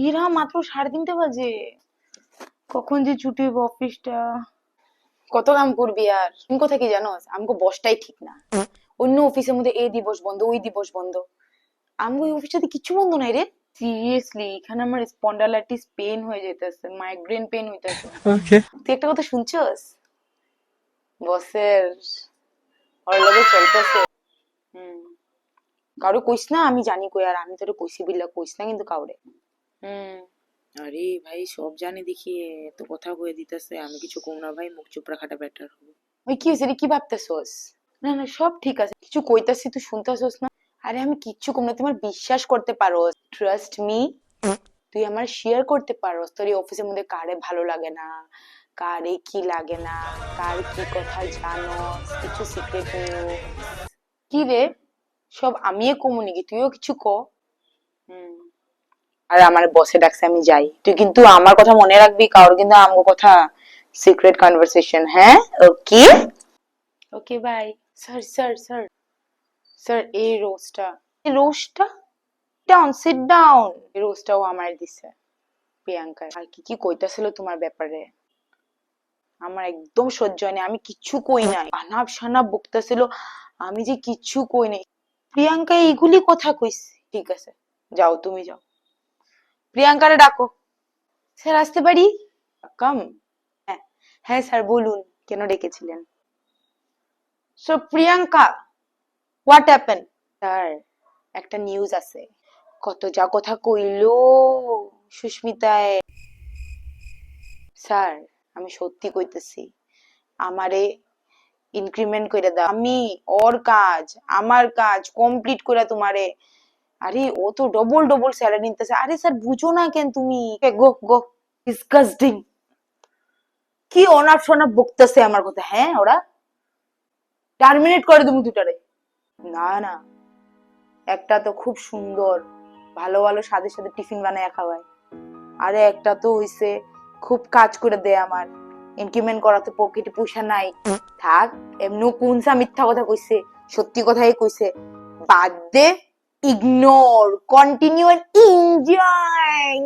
ইরা মাত্র 3:30 বাজে। কখন যে ছুটি হইব অফিসটা। কত কাম করবি আর তুমি কথা কি জানোস, আমগো বসটাই ঠিক না। অন্য অফিসের মধ্যে এই দিবস বন্ধ ওই দিবস বন্ধ, আমগো এই অফিসটাতে কিছু বন্ধ নাই রে। সিরিয়াসলি এখানে আমার স্পন্ডালাইটিস পেন হয়ে যাইতেছে, মাইগ্রেন পেন হইতাছে। তুই একটা কথা শুনছস, বসের ওর লগে চলতেছে। হুম, কারো কইস না, আমি জানি কই, আর আমি তোরে কইছি বিল্লা কইস না কিন্তু কাউরে। হুম। আরে ভাই সব জানে দেখিয়ে এত কথা কয়ে দিতেছে, আমি কিছু কম না ভাই, মুখ চুপ রাখাটা বেটার হবে। ওই কি হয়েছে রে, কি ভাবতেছস? না না সব ঠিক আছে, কিছু কইতাছি তুই শুনতেছস না। আরে আমি কিচ্ছু কম না, তোমার বিশ্বাস করতে পারো, ট্রাস্ট মি। তুই আমার শেয়ার করতে পারো তোর এই অফিসের মধ্যে কারে ভালো লাগে না, কারে কি লাগে না, কার কি কথা জানো, কিছু সিক্রেট নিউজ। কি রে, সব আমিও কমু নাকি, তুইও কিছু ক। হুম। আর আমার বসে ডাকছে, আমি যাই, তুই কিন্তু আমার কথা মনে রাখবি, কারোর কিন্তু আমগো কথা সিক্রেট কনভারসেশন, হ্যাঁ? Okay okay bye. Sir sir sir sir, এই রোজটা, এই রোজটা ডাউন, সিট ডাউন। এই রোজটাও আমার দিছে প্রিয়াঙ্কা। আর কি কি কইতাছিল তোমার ব্যাপারে, আমার একদম সহ্য হয় না। আমি কিচ্ছু কই নাই, আনাপ সানাপ বকতেছিল, আমি যে কিচ্ছু কই নাই। প্রিয়াঙ্কা এইগুলি কথা কইছে। ঠিক আছে, যাও তুমি যাও, প্রিয়াঙ্কারে ডাকো। স্যার আসতে পারি? কাম। হ্যাঁ হ্যাঁ স্যার বলুন, কেন ডেকেছিলেন? So Priyanka, what happen? Sir একটা নিউজ আছে। কত যা কথা কইলো সুস্মিতায়। স্যার আমি সত্যি কইতেছি, আমারে ইনক্রিমেন্ট কইরা দাও, আমি ওর কাজ আমার কাজ কমপ্লিট করে তোমারে। আরে ও তো ডবল ডবল স্যালারি নিতেছে। আরে স্যার বুঝো না কেন তুমি? গো গো, ডিসকাস্টিং। কি অনাপ শনাপ বকতেছে আমার কথা, হ্যাঁ ওরা টার্মিনেট করে তুমি দুটারে। না না, একটা তো খুব সুন্দর, ভালো ভালো স্বাদের সাথে টিফিন বানায় খাওয়ায়, আরে একটা তো হইছে খুব কাজ করে দেয় আমার, ইনক্রিমেন্ট করাতে পকেটে পয়সা নাই। থাক, এমনি কোনসা মিথ্যা কথা কইছে, সত্যি কথাই কইছে। বাদ দে, ইগনোর, কন্টিনিউ এন্ড এনজয়।